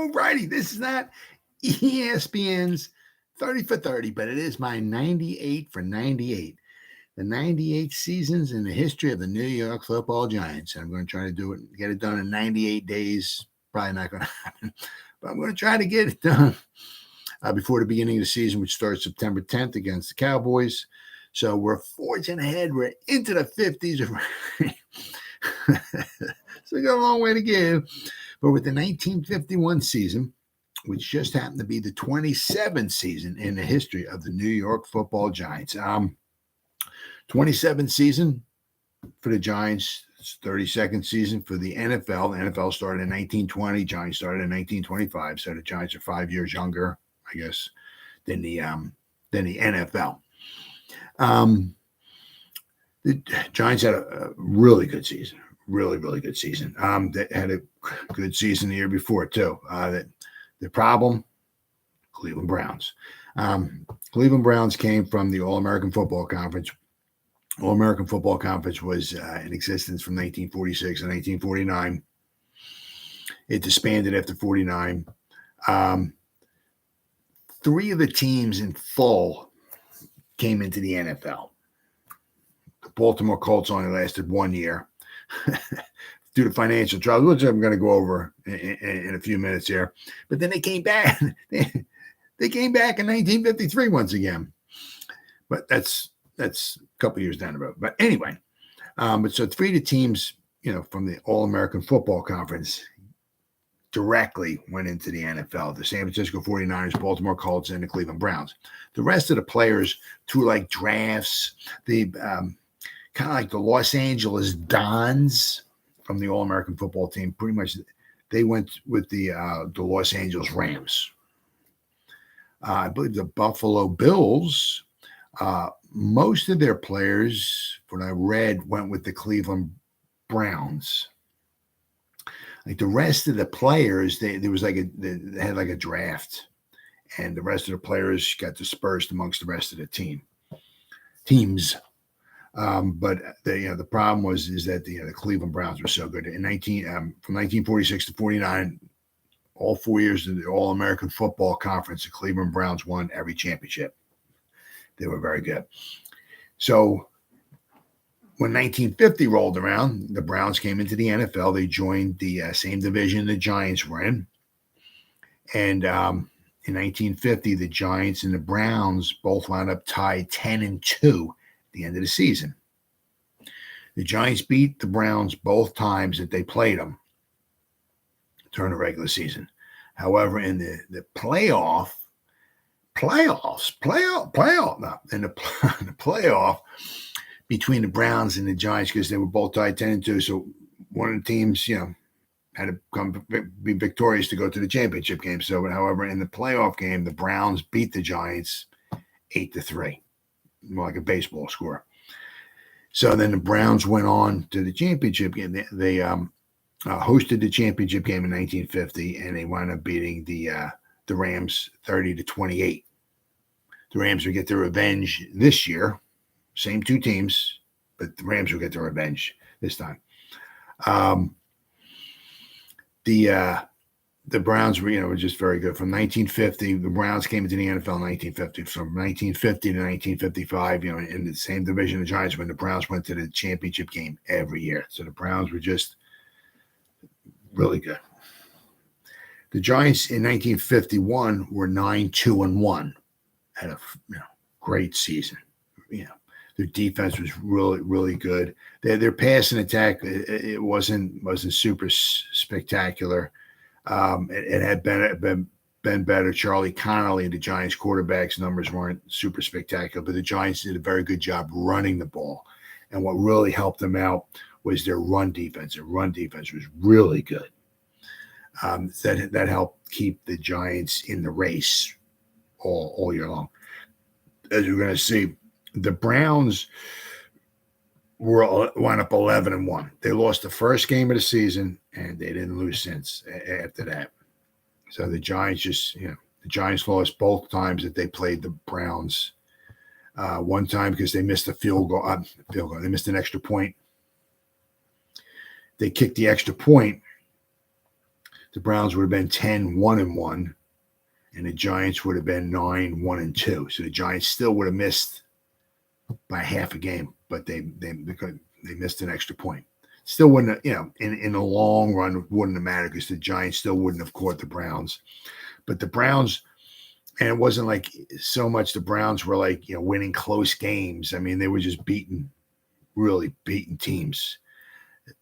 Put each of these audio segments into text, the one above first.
All righty. This is not ESPN's 30 for 30, but it is my 98 for 98. The 98 seasons in the history of the New York Football Giants. I'm going to try to do it, get it done in 98 days. Probably not going to happen, but I'm going to try to get it done before the beginning of the season, which starts September 10th against the Cowboys. So we're forging ahead. We're into the 50s. So we got a long way to go. But with the 1951 season, which just happened to be the 27th season in the history of the New York Football Giants. 27th season for the Giants, 32nd season for the NFL. The NFL started in 1920, Giants started in 1925, so the Giants are 5 years younger, I guess, than the NFL. The Giants had a really good season, really good season. They had a good season the year before too. The problem, Cleveland Browns. Cleveland Browns came from the All-American Football Conference. All-American Football Conference was in existence from 1946 and 1949. It disbanded after 49. Three of the teams in full came into the NFL. The Baltimore Colts only lasted 1 year due to financial trouble, which I'm going to go over in a few minutes here. But then they came back. They came back in 1953 once again. But that's a couple years down the road. But anyway, but so three of the teams, from the All-American Football Conference directly went into the NFL. The San Francisco 49ers, Baltimore Colts, and the Cleveland Browns. The rest of the players, through like drafts, the kind of like the Los Angeles Dons from the All-American Football team, pretty much they went with the Los Angeles Rams. I believe the Buffalo Bills, most of their players, what I read, went with the Cleveland Browns. Like the rest of the players, they had like a draft, and the rest of the players got dispersed amongst the rest of the teams. But the problem is that the Cleveland Browns were so good. From 1946 to 49, all 4 years of the All-American Football Conference, the Cleveland Browns won every championship. They were very good. So when 1950 rolled around, the Browns came into the NFL. They joined the same division the Giants were in. And in 1950, the Giants and the Browns both wound up tied 10-2 at the end of the season. The Giants beat the Browns both times that they played them during the regular season. However, in the playoff, between the Browns and the Giants, because they were both tied 10-2. So one of the teams, had to be victorious to go to the championship game. So, however, in the playoff game, the Browns beat the Giants 8-3, more like a baseball score. So then the Browns went on to the championship game. They hosted the championship game in 1950, and they wound up beating the Rams 30-28. The Rams would get their revenge this year. Same two teams, but the Rams will get their revenge this time. The Browns were just very good. From 1950, the Browns came into the NFL in 1950. From 1950 to 1955, in the same division the Giants, when the Browns went to the championship game every year. So the Browns were just really good. The Giants in 1951 were 9-2-1. Had a great season. Their defense was really good. Their passing attack, it wasn't super spectacular. It had been better. Charlie Connolly, the Giants quarterback's numbers weren't super spectacular, but the Giants did a very good job running the ball. And what really helped them out was their run defense. Their run defense was really good. That helped keep the Giants in the race all year long. As you're going to see, the Browns wound up 11-1. They lost the first game of the season, and they didn't lose since after that. So the Giants the Giants lost both times that they played the Browns. One time because they missed a field goal. They missed an extra point. They kicked the extra point the Browns would have been 10-1-1, and the Giants would have been 9-1-2. So the Giants still would have missed by half a game, but they missed an extra point. Still wouldn't have, in the long run, wouldn't have mattered because the Giants still wouldn't have caught the Browns. But the Browns, and it wasn't like so much the Browns were like, winning close games. I mean, they were just really beating teams.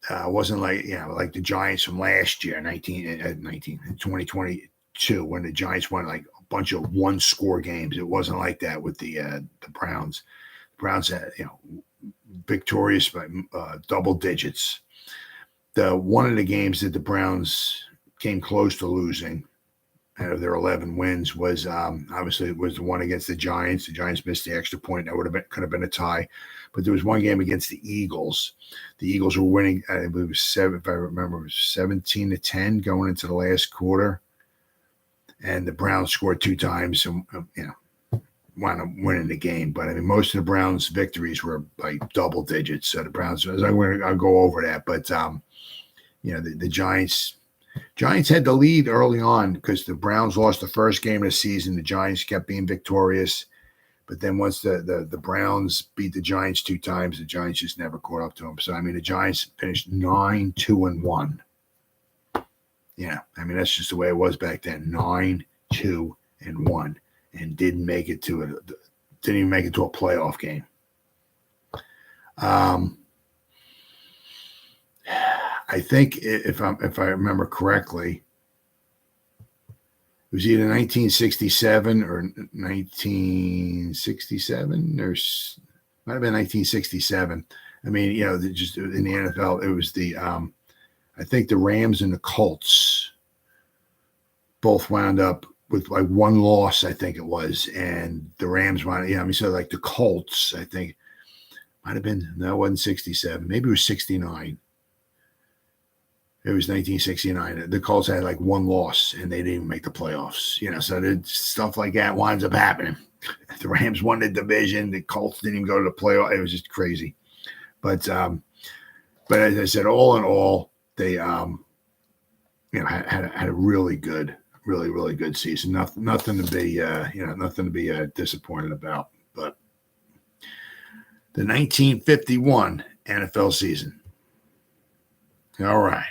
It wasn't like, like the Giants from last year, 2022, when the Giants won like a bunch of one-score games. It wasn't like that with the Browns. The Browns had, victorious by double digits. One of the games that the Browns came close to losing out of their 11 wins was obviously it was the one against the Giants. The Giants missed the extra point. That could have been a tie. But there was one game against the Eagles. The Eagles were winning. I believe it was if I remember, it was 17-10 going into the last quarter. And the Browns scored 2 times and wound up winning the game. But I mean, most of the Browns' victories were like double digits. So the Browns, I'll go over that. But the Giants had the lead early on because the Browns lost the first game of the season. The Giants kept being victorious. But then once the Browns beat the Giants 2 times, the Giants just never caught up to them. So, I mean, the Giants finished 9-2-1. Yeah, I mean, that's just the way it was back then, 9-2-1, and didn't even make it to a playoff game. I think if I remember correctly, it was either 1967 or 1967, or might have been 1967. I mean, just in the NFL, it was I think the Rams and the Colts both wound up with like one loss, I think it was, and the Rams wound. So like the Colts, I think might have been. No, it wasn't 67. Maybe it was 69. It was 1969. The Colts had like one loss, and they didn't even make the playoffs. So stuff like that winds up happening. The Rams won the division. The Colts didn't even go to the playoff. It was just crazy. But as I said, all in all, they had a really good season. Nothing to be disappointed about. But the 1951 NFL season. All right.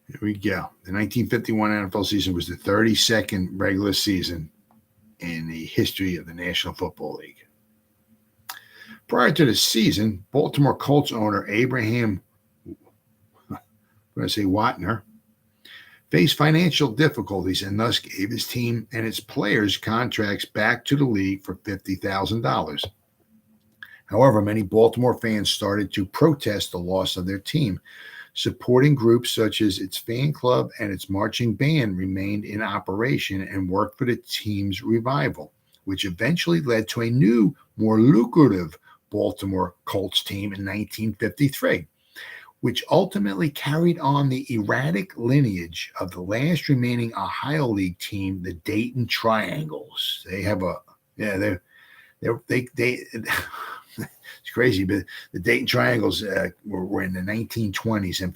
Here we go. The 1951 NFL season was the 32nd regular season in the history of the National Football League. Prior to the season, Baltimore Colts owner Abraham Watner faced financial difficulties and thus gave his team and its players contracts back to the league for $50,000. However, many Baltimore fans started to protest the loss of their team. Supporting groups such as its fan club and its marching band remained in operation and worked for the team's revival, which eventually led to a new, more lucrative Baltimore Colts team in 1953, which ultimately carried on the erratic lineage of the last remaining Ohio League team, the Dayton Triangles. They have it's crazy, but the Dayton Triangles were in the 1920s, and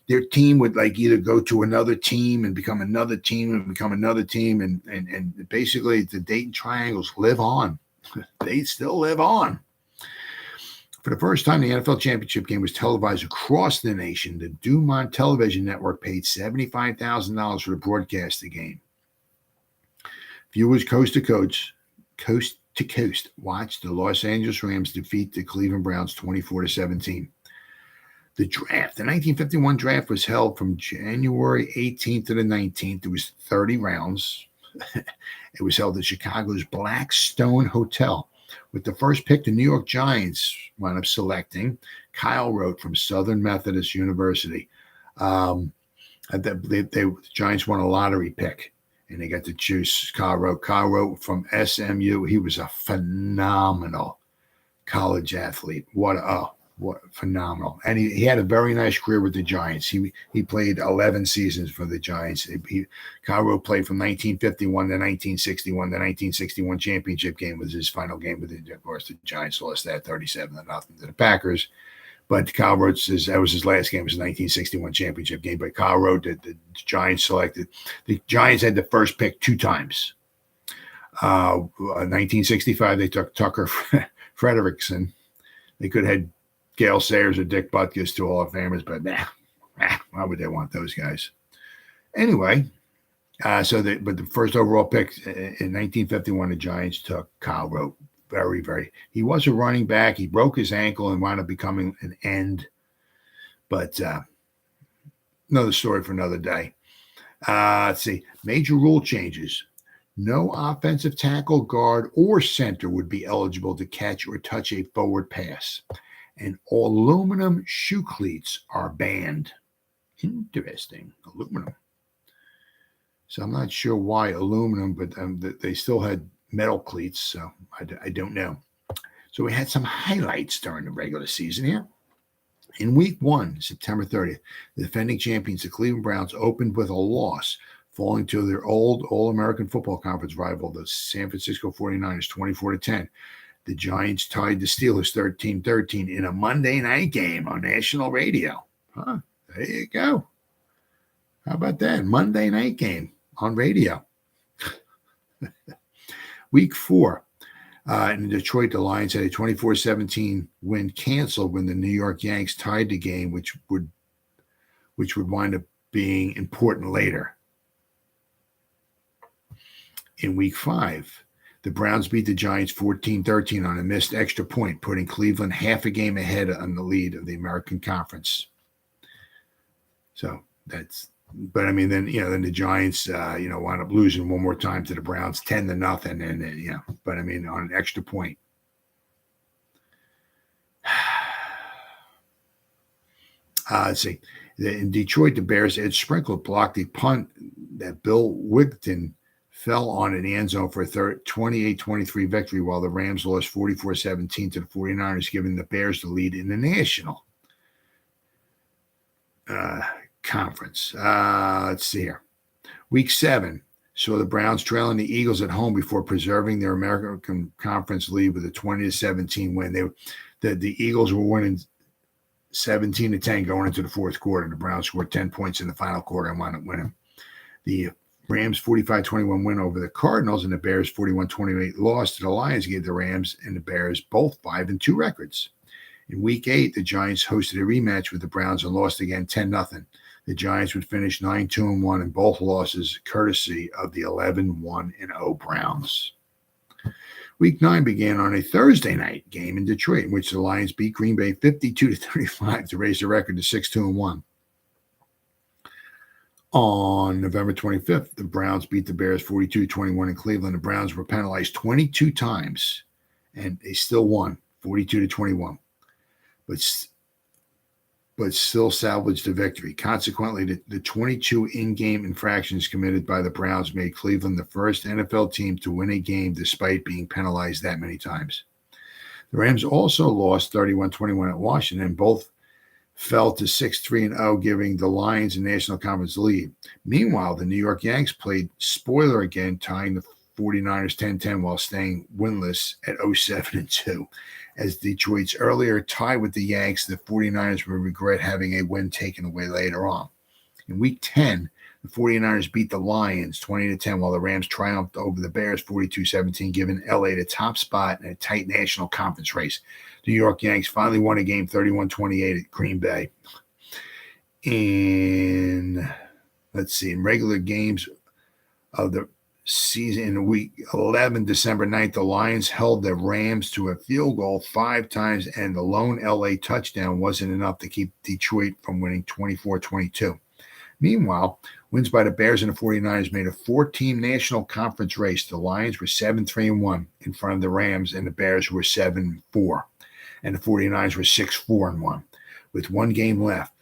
their team would like either go to another team and become another team and become another team, and basically the Dayton Triangles live on. They still live on. For the first time, the NFL championship game was televised across the nation. The Dumont Television Network paid $75,000 for the broadcast of the game. Viewers coast to coast watched the Los Angeles Rams defeat the Cleveland Browns 24-17. The 1951 draft was held from January 18th to the 19th. It was 30 rounds. It was held at Chicago's Blackstone Hotel. With the first pick, the New York Giants wound up selecting Kyle Rote from Southern Methodist University. The Giants won a lottery pick, and they got to choose Kyle Rote. Kyle Rote from SMU. He was a phenomenal college athlete. What phenomenal. And he had a very nice career with the Giants. He played 11 seasons for the Giants. Kyle Rote played from 1951 to 1961. The 1961 championship game was his final game with the, of course, the Giants lost that 37-0 to the Packers. But Kyle wrote that was his last game. It was a 1961 championship game. But Kyle wrote that the Giants the Giants had the first pick 2 times. 1965, they took Tucker Frederickson. They could have had Gale Sayers or Dick Butkus, 2 Hall of Famers, but why would they want those guys? Anyway, but the first overall pick in 1951, the Giants took Kyle Rote. Very, very. He was a running back. He broke his ankle and wound up becoming an end. But another story for another day. Let's see. Major rule changes. No offensive tackle, guard, or center would be eligible to catch or touch a forward pass. And aluminum shoe cleats are banned. Interesting. Aluminum. So I'm not sure why aluminum, but they still had metal cleats, so I don't know. So we had some highlights during the regular season here. In week 1, September 30th, the defending champions, the Cleveland Browns, opened with a loss, falling to their old All-American Football Conference rival, the San Francisco 49ers, 24-10. The Giants tied the Steelers 13-13 in a Monday night game on national radio. There you go. How about that? Monday night game on radio. Week 4, in Detroit, the Lions had a 24-17 win canceled when the New York Yanks tied the game, which would wind up being important later. In week 5, the Browns beat the Giants 14-13 on a missed extra point, putting Cleveland half a game ahead on the lead of the American Conference. So but I mean, then the Giants, wound up losing one more time to the Browns, 10-0, and but I mean, on an extra point. Let's see. In Detroit, the Bears' Ed Sprinkle blocked a punt that Bill Wigton fell on in the end zone for a 28-23 victory, while the Rams lost 44-17 to the 49ers, giving the Bears the lead in the national conference. Let's see here. Week 7 saw the Browns trailing the Eagles at home before preserving their American Conference lead with a 20-17 win. The Eagles were winning 17-10 going into the fourth quarter. The Browns scored 10 points in the final quarter and wound up winning. The Rams' 45-21 win over the Cardinals and the Bears' 41-28 loss to the Lions gave the Rams and the Bears both 5-2 records. In Week 8, the Giants hosted a rematch with the Browns and lost again 10-0. The Giants would finish 9-2-1 in both losses, courtesy of the 11-1-0 Browns. Week 9 began on a Thursday night game in Detroit, in which the Lions beat Green Bay 52-35 to raise the record to 6-2-1. On November 25th, the Browns beat the Bears 42-21 in Cleveland. The Browns were penalized 22 times, and they still won 42-21. But still salvaged the victory. Consequently, the 22 in-game infractions committed by the Browns made Cleveland the first NFL team to win a game despite being penalized that many times. The Rams also lost 31-21 at Washington, and both fell to 6-3-0, giving the Lions a National Conference lead. Meanwhile, the New York Yanks played spoiler again, tying the 49ers 10-10 while staying winless at 0-7-2. As Detroit's earlier tie with the Yanks, the 49ers will regret having a win taken away later on. In Week 10, the 49ers beat the Lions 20-10, while the Rams triumphed over the Bears 42-17, giving LA the top spot in a tight National Conference race. The New York Yanks finally won a game 31-28 at Green Bay. In regular games of the season in week 11, December 9th, the Lions held the Rams to a field goal 5 times, and the lone LA touchdown wasn't enough to keep Detroit from winning 24-22. Meanwhile, wins by the Bears and the 49ers made a 4-team National Conference race. The Lions were 7-3-1 in front of the Rams, and the Bears were 7-4, and the 49ers were 6-4-1 with one game left.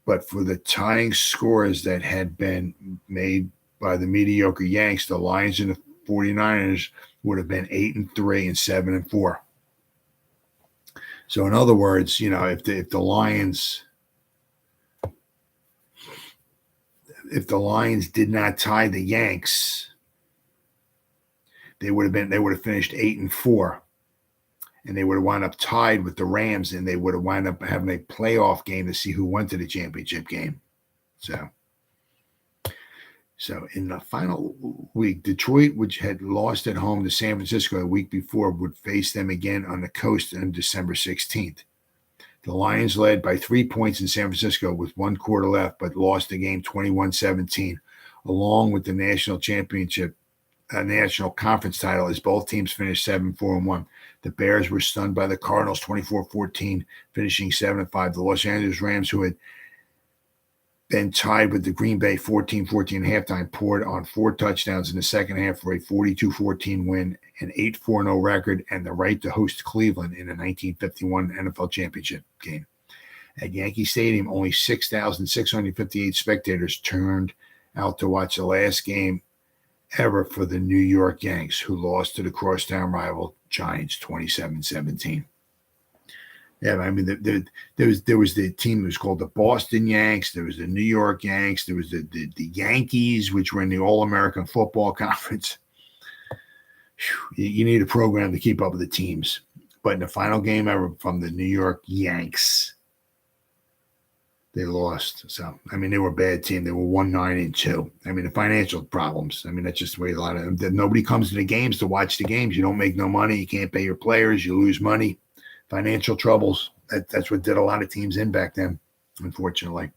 But for the tying scores that had been made by the mediocre Yanks, the Lions and the 49ers would have been 8-3 and 7-4. So in other words, if the Lions did not tie the Yanks, they would have finished 8-4 and they would have wound up tied with the Rams, and they would have wound up having a playoff game to see who went to the championship game. So in the final week, Detroit, which had lost at home to San Francisco a week before, would face them again on the coast on December 16th. The Lions led by 3 points in San Francisco with 1 quarter left, but lost the game 21-17, along with the national championship, national conference title, as both teams finished 7-4-1. The Bears were stunned by the Cardinals 24-14, finishing 7-5. The Los Angeles Rams, who had been tied with the Green Bay 14-14 halftime, poured on 4 touchdowns in the second half for a 42-14 win, an 8-4-0 record, and the right to host Cleveland in the 1951 NFL Championship game. At Yankee Stadium, only 6,658 spectators turned out to watch the last game ever for the New York Yanks, who lost to the crosstown rival Giants 27-17. Yeah, I mean, there was the team that was called the Boston Yanks. There was the New York Yanks. There was the Yankees, which were in the All-American Football Conference. You need a program to keep up with the teams. But in the final game ever from the New York Yanks, they lost. So, I mean, they were a bad team. They were 1-9-2. I mean, the financial problems. I mean, that's just the way a lot of them. Nobody comes to the games to watch the games. You don't make no money. You can't pay your players. You lose money. Financial troubles. That's what did a lot of teams in back then, unfortunately.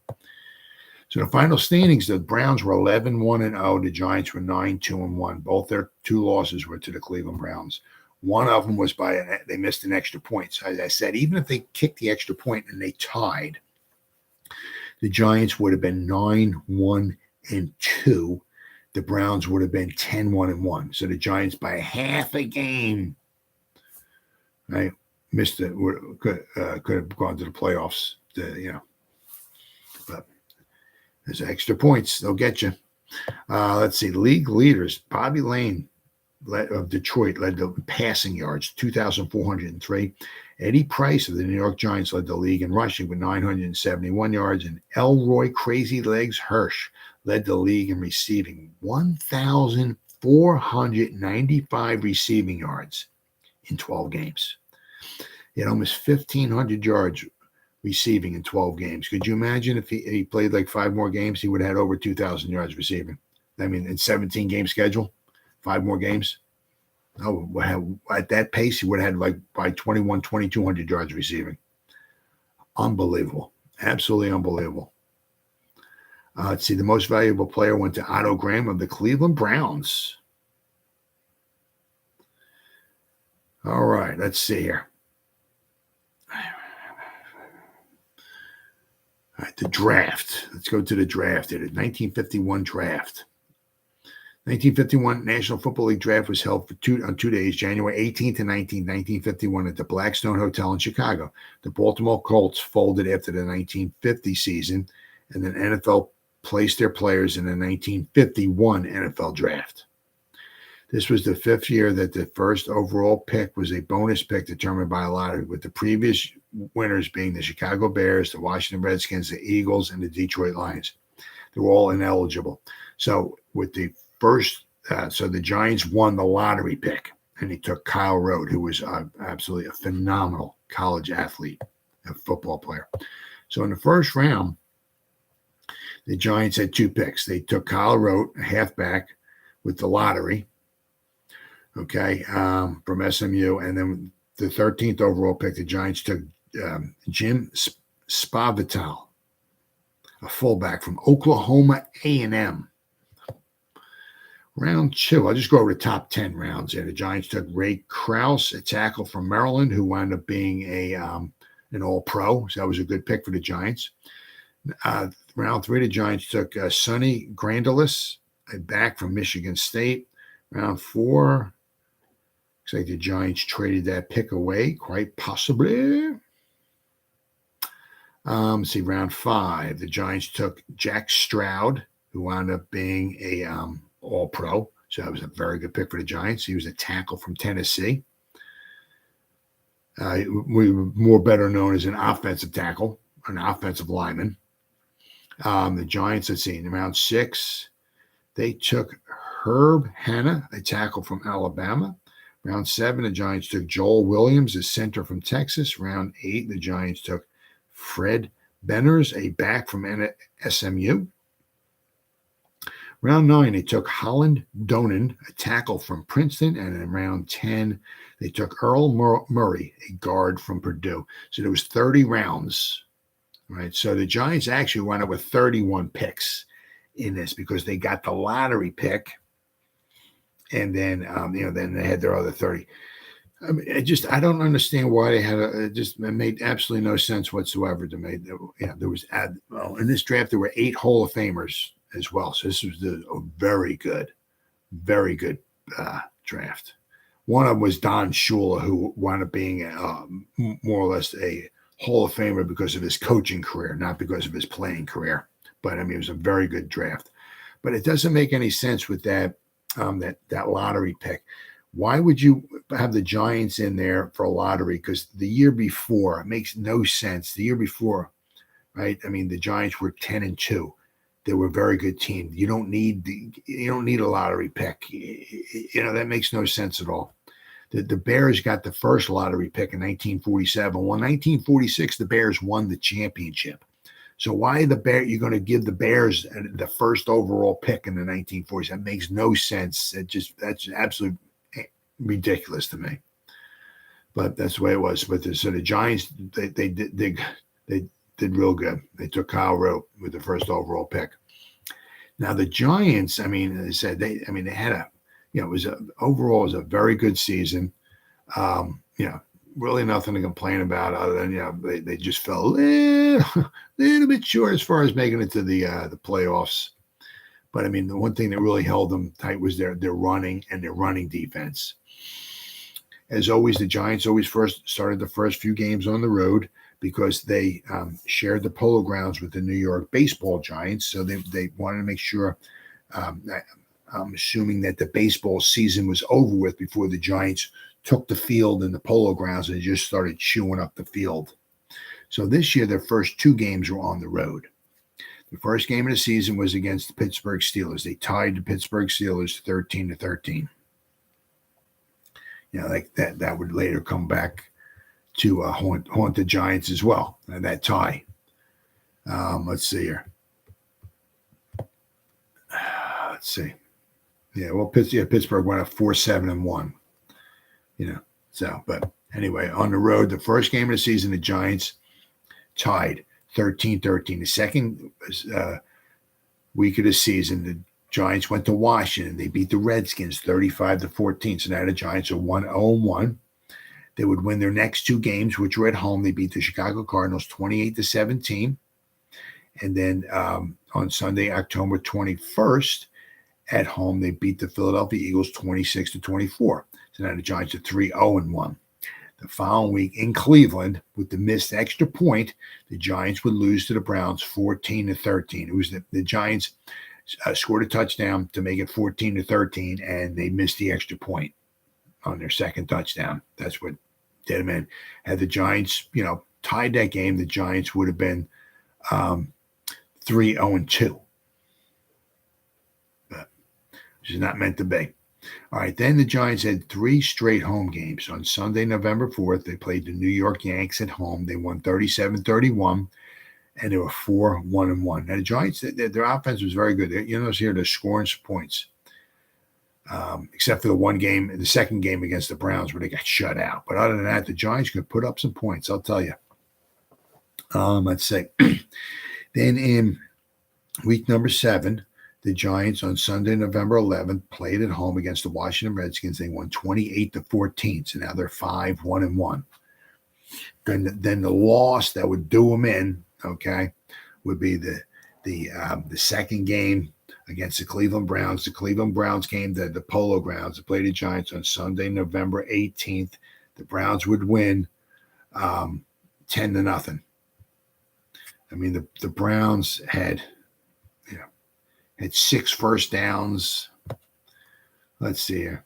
So the final standings, the Browns were 11-1-0. The Giants were 9-2-1. Both their 2 losses were to the Cleveland Browns. One of them was they missed an extra point. So as I said, even if they kicked the extra point and they tied, the Giants would have been 9-1-2. The Browns would have been 10-1-1. So the Giants by half a game, right? Missed it, could have gone to the playoffs, but there's extra points. They'll get you. Let's see. League leaders. Bobby Lane of Detroit led the passing yards, 2,403. Eddie Price of the New York Giants led the league in rushing with 971 yards. And Elroy Crazy Legs Hirsch led the league in receiving, 1,495 receiving yards in 12 games. He had almost 1,500 yards receiving in 12 games. Could you imagine if he played like 5 more games, he would have had over 2,000 yards receiving? I mean, in 17-game schedule, 5 more games. Oh, at that pace, he would have had like by 2,200 yards receiving. Unbelievable. Absolutely unbelievable. Let's see. The most valuable player went to Otto Graham of the Cleveland Browns. All right. Let's see here. All right, the draft. Let's go to the draft. The 1951 draft. 1951 National Football League draft was held on 2 days, January 18th and 19th, 1951, at the Blackstone Hotel in Chicago. The Baltimore Colts folded after the 1950 season, and then NFL placed their players in the 1951 NFL draft. This was the 5th year that the first overall pick was a bonus pick determined by a lottery, with the previous winners being the Chicago Bears, the Washington Redskins, the Eagles, and the Detroit Lions. They were all ineligible. So with the first, so the Giants won the lottery pick, and he took Kyle Rote, who was absolutely a phenomenal college athlete, a football player. So in the first round, the Giants had 2 picks. They took Kyle Rote, a halfback, with the lottery, from SMU. And then the 13th overall pick, the Giants took Jim Spavital, a fullback from Oklahoma A&M. Round 2, I'll just go over the top 10 rounds here. The Giants took Ray Krause, a tackle from Maryland, who wound up being an All-Pro. So that was a good pick for the Giants. Round 3, the Giants took Sonny Grandilis, a back from Michigan State. Round 4, looks like the Giants traded that pick away, quite possibly. Let's see, round 5, the Giants took Jack Stroud, who wound up being a All-Pro. So that was a very good pick for the Giants. He was a tackle from Tennessee. We were more better known as an offensive tackle, an offensive lineman. The Giants, let's see, in round 6, they took Herb Hanna, a tackle from Alabama. Round 7, the Giants took Joel Williams, a center from Texas. Round 8, the Giants took Fred Benners, a back from SMU. Round 9, they took Holland Donen, a tackle from Princeton. And in round 10, they took Earl Murray, a guard from Purdue. So there was 30 rounds, right? So the Giants actually wound up with 31 picks in this because they got the lottery pick. And then, then they had their other 30. I mean, I don't understand why they had it made absolutely no sense whatsoever to me. There was, in this draft, there were 8 Hall of Famers as well. So this was a very good draft. One of them was Don Shula, who wound up being more or less a Hall of Famer because of his coaching career, not because of his playing career. But I mean, it was a very good draft. But it doesn't make any sense with that lottery pick. Why would you have the Giants in there for a lottery? Because the year before, it makes no sense. The year before, right? I mean, the Giants were 10-2. They were a very good team. You don't need a lottery pick. That makes no sense at all. The Bears got the first lottery pick in 1947. Well, in 1946, the Bears won the championship. So why you're going to give the Bears the first overall pick in the 1940s? That makes no sense. That's absolutely ridiculous to me. But that's the way it was. But so the Giants, they did real good. They took Kyle Rote with the first overall pick. Now the Giants, I mean, as I said, they had it was overall a very good season. Really nothing to complain about other than they just fell a little bit short as far as making it to the playoffs. But I mean, the one thing that really held them tight was their running and their running defense. As always, the Giants always started the first few games on the road because they shared the polo grounds with the New York baseball Giants. So they wanted to make sure. I'm assuming that the baseball season was over with before the Giants took the field in the polo grounds and just started chewing up the field. So this year, their first 2 games were on the road. The first game of the season was against the Pittsburgh Steelers. They tied the Pittsburgh Steelers 13-13. Like that would later come back to haunt the Giants as well. That tie. Let's see here. Let's see. Yeah, well, Pittsburgh went up 4-7-1. But anyway, on the road, the first game of the season, the Giants tied 13-13. The second week of the season, the Giants went to Washington. They beat the Redskins 35-14. So now the Giants are 1-0-1. They would win their next 2 games, which were at home. They beat the Chicago Cardinals 28-17. And then on Sunday, October 21st, at home, they beat the Philadelphia Eagles 26-24. So now the Giants are 3-0-1. The following week in Cleveland, with the missed extra point, the Giants would lose to the Browns 14-13. It was the Giants scored a touchdown to make it 14-13, and they missed the extra point on their second touchdown. That's what did them in. Had the Giants, tied that game, the Giants would have been 3-0-2. Which is not meant to be. All right, then the Giants had 3 straight home games. On Sunday, November 4th, they played the New York Yanks at home. They won 37-31, and they were 4-1-1. Now, the Giants, their offense was very good. They're scoring some points, except for the second game against the Browns where they got shut out. But other than that, the Giants could put up some points, I'll tell you. Let's see. Then in week number 7, the Giants on Sunday, November 11th, played at home against the Washington Redskins. They won 28-14, so now they're 5-1-1. Then the loss that would do them in, would be the second game against the Cleveland Browns. The Cleveland Browns came to the Polo Grounds to play the Giants on Sunday, November 18th. The Browns would win 10-0. I mean, the Browns had 6 first downs. Let's see here.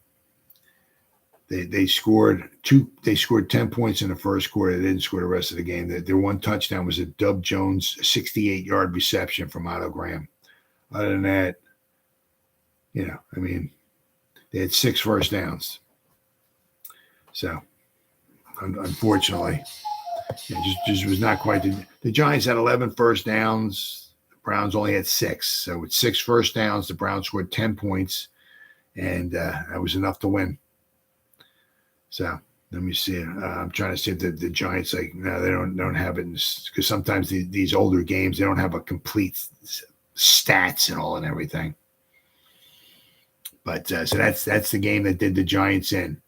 They scored 10 points in the first quarter. They didn't score the rest of the game. Their one touchdown was a Dub Jones 68-yard reception from Otto Graham. Other than that, they had 6 first downs. So, unfortunately, it just was not quite. The Giants had 11 first downs. The Browns only had 6. So, with 6 first downs, the Browns scored 10 points, and that was enough to win. So, let me see. I'm trying to see if the Giants, they don't have it, because sometimes these older games, they don't have a complete stats and all and everything. But so that's the game that did the Giants in,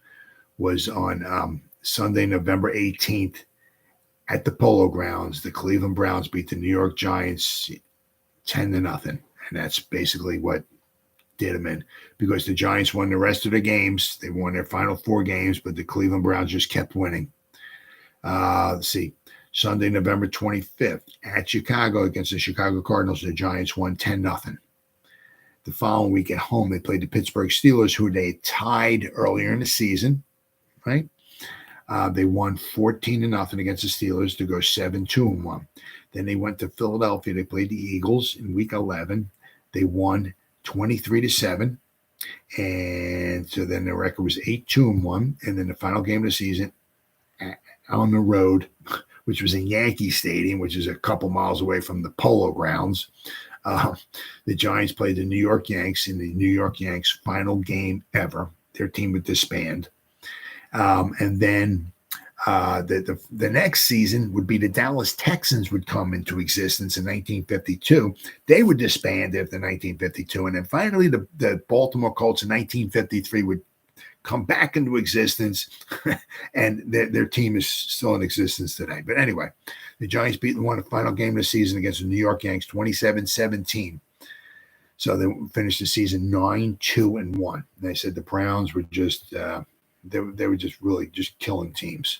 was on Sunday, November 18th at the Polo Grounds. The Cleveland Browns beat the New York Giants 10-0, and that's basically what did them in, because the Giants won the rest of the games. They won their final 4 games, but the Cleveland Browns just kept winning. Let's see. Sunday, November 25th at Chicago against the Chicago Cardinals, the Giants won 10-0. The following week at home, they played the Pittsburgh Steelers, who they tied earlier in the season, right? They won 14-0 against the Steelers to go 7-2-1. Then they went to Philadelphia. They played the Eagles in week 11. They won 23-7. And so then the record was 8-2-1. And then the final game of the season on the road, which was in Yankee Stadium, which is a couple miles away from the Polo Grounds. The Giants played the New York Yanks in the New York Yanks final game ever. Their team would disband. And then the next season would be the Dallas Texans would come into existence in 1952. They would disband after 1952. And then finally the Baltimore Colts in 1953 would come back into existence, and their team is still in existence today. But anyway, the Giants won the final game of the season against the New York Yanks 27-17. So they finished the season 9-2-1. They said the Browns were just they were just really just killing teams.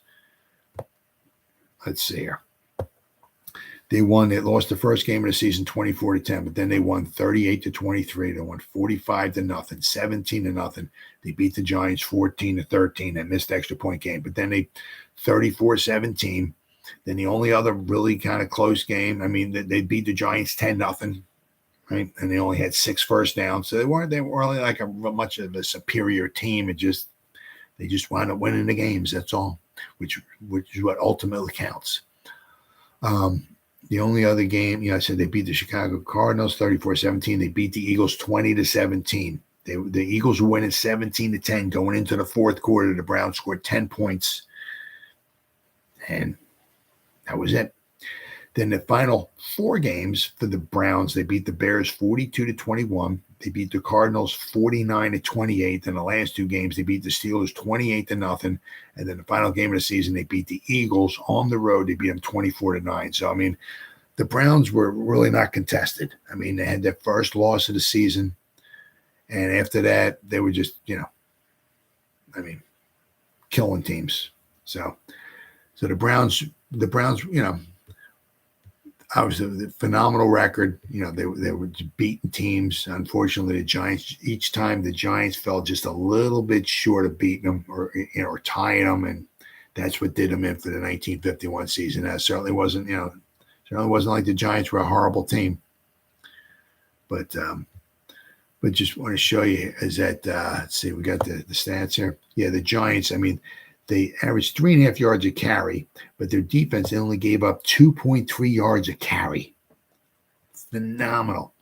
Let's see here. They lost the first game of the season 24-10, but then they won 38-23. They won 45-0, 17-0. They beat the Giants 14-13. They missed extra point game, but then they 34-17. Then the only other really kind of close game, I mean, they beat the Giants 10-0, right? And they only had 6 first downs, so they weren't really like much of a superior team. They just wound up winning the games. That's all, which is what ultimately counts. The only other game, I said they beat the Chicago Cardinals 34-17. They beat the Eagles 20-17. The Eagles were winning 17-10 going into the fourth quarter. The Browns scored 10 points, and that was it. Then the final 4 games for the Browns, they beat the Bears 42-21. They beat the Cardinals 49-28. In the last 2 games, they beat the Steelers 28-0. And then the final game of the season, they beat the Eagles on the road. They beat them 24-9. So, I mean, the Browns were really not contested. I mean, they had their first loss of the season. And after that, they were just, killing teams. So the Browns, obviously the phenomenal record. They were beating teams. Unfortunately, the Giants, each time the Giants fell just a little bit short of beating them or tying them, and that's what did them in for the 1951 season. That certainly wasn't like the Giants were a horrible team. But just want to show you is that let's see, we got the stats here. Yeah, the Giants, they averaged 3.5 yards a carry, but their defense, they only gave up 2.3 yards a carry. Phenomenal.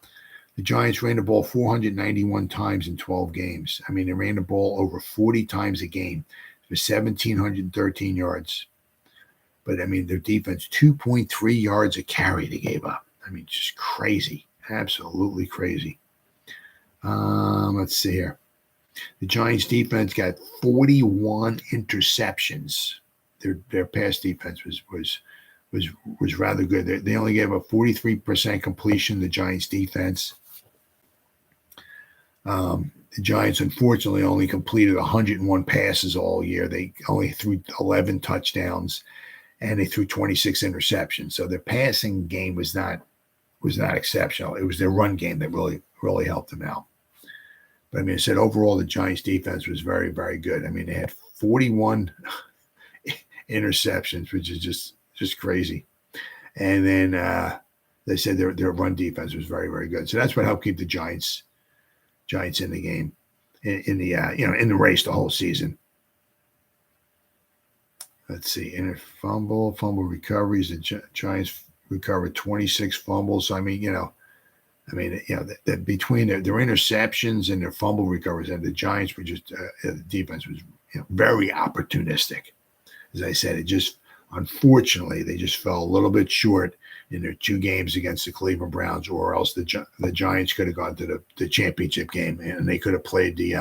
The Giants ran the ball 491 times in 12 games. They ran the ball over 40 times a game for 1,713 yards. But, their defense, 2.3 yards a carry they gave up. Just crazy. Absolutely crazy. Let's see here. The Giants defense got 41 interceptions. Their pass defense was rather good. They only gave up 43% completion, the Giants defense. The Giants, unfortunately, only completed 101 passes all year. They only threw 11 touchdowns, and they threw 26 interceptions. So their passing game was not exceptional. It was their run game that really helped them out. But I said overall the Giants defense was very, very good. They had 41 interceptions, which is just crazy. And then they said their run defense was very, very good. So that's what helped keep the Giants in the game, in the race the whole season. Let's see. In a fumble recoveries, the Giants recovered 26 fumbles. So, between their interceptions and their fumble recoveries, and the Giants were just the defense was very opportunistic. As I said, unfortunately they just fell a little bit short in their 2 games against the Cleveland Browns, or else the Giants could have gone to the championship game and they could have played the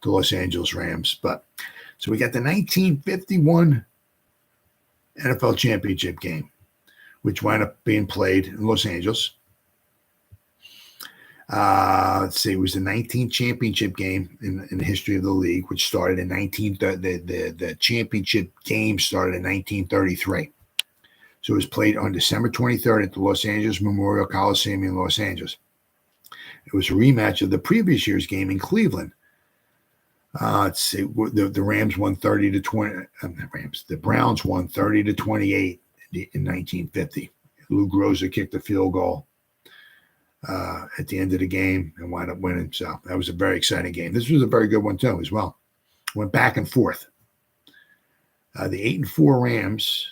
Los Angeles Rams. But so we got the 1951 NFL championship game, which wound up being played in Los Angeles. Let's see, it was the 19th championship game in the history of the league, which started in the championship game started in 1933. So it was played on December 23rd at the Los Angeles Memorial Coliseum in Los Angeles. It was a rematch of the previous year's game in Cleveland. Let's see, the Rams won 30-20. The Browns won 30-28 in 1950. Lou Groza kicked the field goal at the end of the game and wound up winning. So that was a very exciting game. This was a very good one too, as well. Went back and forth. The 8-4 Rams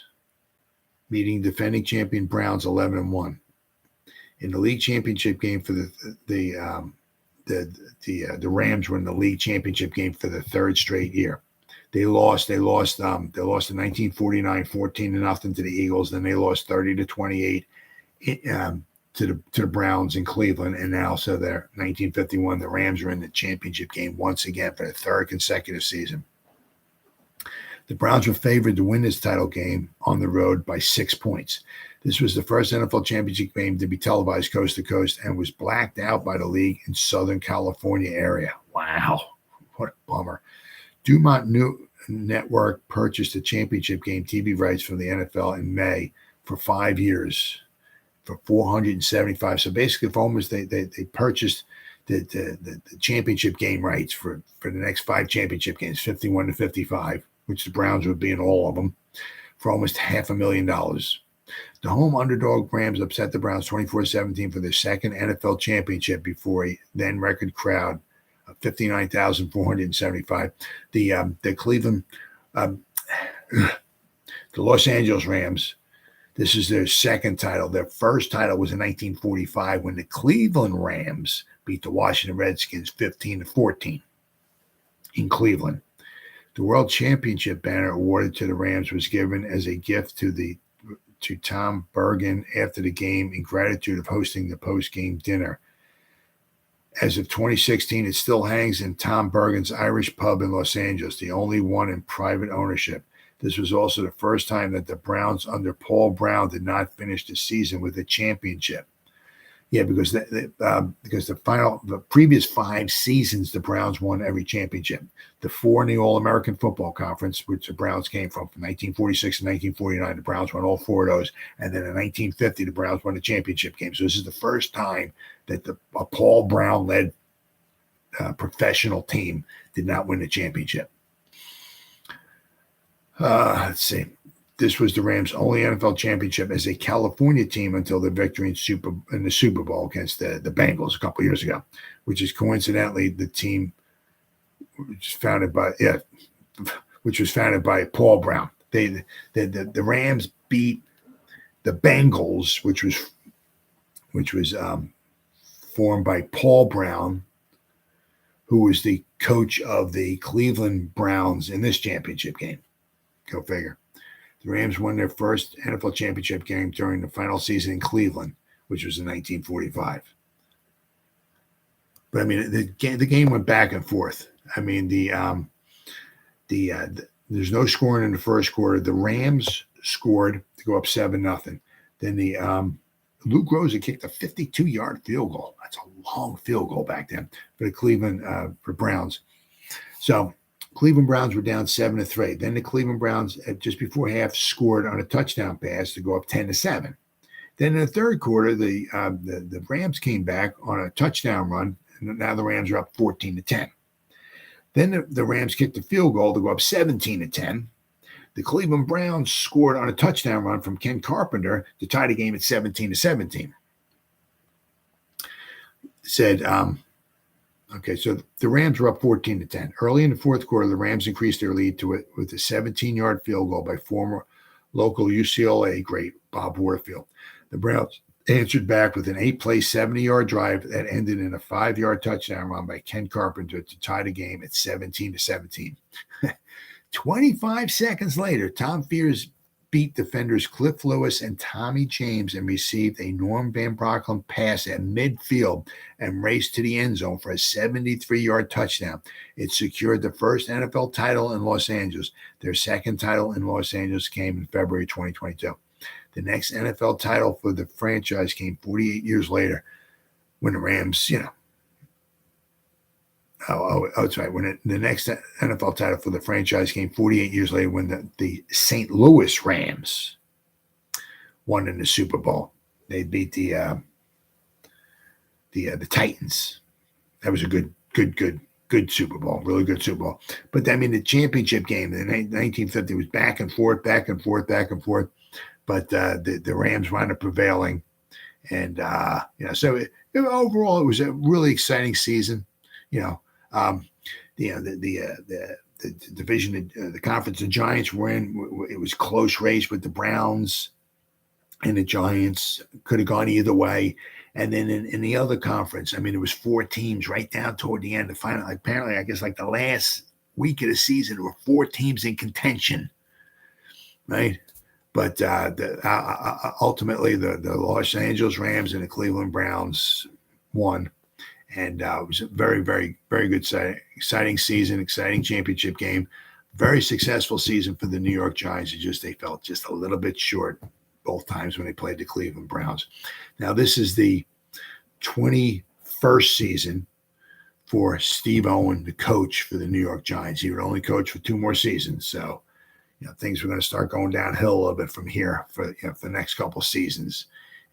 meeting defending champion Browns 11-1 in the league championship game for the Rams were in the league championship game for the 3rd straight year. They lost in 1949 14-0 to the Eagles. Then they lost 30-28 to the Browns in Cleveland, and now so they're 1951. The Rams are in the championship game once again for the 3rd consecutive season. The Browns were favored to win this title game on the road by 6 points. This was the first NFL championship game to be televised coast to coast and was blacked out by the league in Southern California area. Wow, what a bummer. Dumont Network purchased the championship game TV rights from the NFL in May for 5 years for $475. So basically, for almost they purchased the championship game rights for the next 5 championship games, 51-55, which the Browns would be in all of them, for almost $500,000. The home underdog Rams upset the Browns 24-17 for their 2nd NFL championship before a then record crowd of 59,475. The Cleveland, the Los Angeles Rams, this is their 2nd title. Their first title was in 1945 when the Cleveland Rams beat the Washington Redskins 15-14 in Cleveland. The World Championship banner awarded to the Rams was given as a gift to Tom Bergen after the game in gratitude of hosting the post-game dinner. As of 2016, it still hangs in Tom Bergen's Irish pub in Los Angeles, the only one in private ownership. This was also the first time that the Browns under Paul Brown did not finish the season with a championship. Yeah, because the previous 5 seasons, the Browns won every championship. The 4 in the All-American Football Conference, which the Browns came from 1946 and 1949, the Browns won all 4 of those. And then in 1950, the Browns won the championship game. So this is the first time that a Paul Brown-led professional team did not win the championship. Let's see. This was the Rams' only NFL championship as a California team until the victory in the Super Bowl against the Bengals a couple of years ago, which is coincidentally the team which was founded by Paul Brown. The Rams beat the Bengals, which was formed by Paul Brown, who was the coach of the Cleveland Browns in this championship game. Go figure. The Rams won their first NFL championship game during the final season in Cleveland, which was in 1945. But I mean, the game went back and forth. I mean, there's no scoring in the first quarter. The Rams scored to go up 7-0. Then Lou Groza kicked a 52-yard field goal. That's a long field goal back then for the Cleveland for Browns. So Cleveland Browns were down 7-3. Then the Cleveland Browns, just before half, scored on a touchdown pass to go up 10-7. Then in the third quarter, the Rams came back on a touchdown run, and now the Rams are up 14-10. Then the Rams kicked the field goal to go up 17-10. The Cleveland Browns scored on a touchdown run from Ken Carpenter to tie the game at 17-17. Said, Okay, so the Rams were up 14-10. Early in the fourth quarter, the Rams increased their lead to it with a 17-yard field goal by former local UCLA great Bob Warfield. The Browns answered back with an 8-play, 70-yard drive that ended in a 5-yard touchdown run by Ken Carpenter to tie the game at 17-17. 25 seconds later, Tom Fears beat defenders Cliff Lewis and Tommy James and received a Norm Van Brocklin pass at midfield and raced to the end zone for a 73-yard touchdown. It secured the first NFL title in Los Angeles. Their second title in Los Angeles came in February 2022. The next NFL title for the franchise came 48 years later when the Rams, that's right. When the next NFL title for the franchise came 48 years later when the St. Louis Rams won in the Super Bowl. They beat the Titans. That was a good Super Bowl, really good Super Bowl. But I mean, the championship game in 1950 was back and forth. But the Rams wound up prevailing, and so overall it was a really exciting season. The division, the conference the Giants were in, it was close race with the Browns and the Giants. Could have gone either way. And then in the other conference, I mean, it was 4 teams right down toward the end. The final, apparently, I guess like the last week of the season, there were 4 teams in contention, right? But ultimately, the Los Angeles Rams and the Cleveland Browns won. And it was a very, very, very good, exciting season, exciting championship game. Very successful season for the New York Giants. They felt just a little bit short both times when they played the Cleveland Browns. Now, this is the 21st season for Steve Owen, the coach for the New York Giants. He would only coach for 2 more seasons. So, things were going to start going downhill a little bit from here for the next couple of seasons.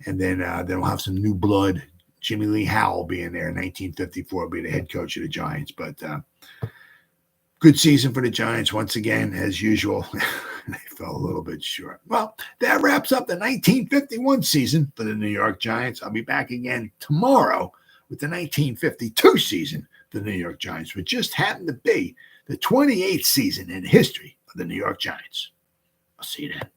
And then we'll have some new blood. Jimmy Lee Howell being there in 1954 will be the head coach of the Giants. But good season for the Giants once again, as usual. They fell a little bit short. Well, that wraps up the 1951 season for the New York Giants. I'll be back again tomorrow with the 1952 season for the New York Giants, which just happened to be the 28th season in history of the New York Giants. I'll see you then.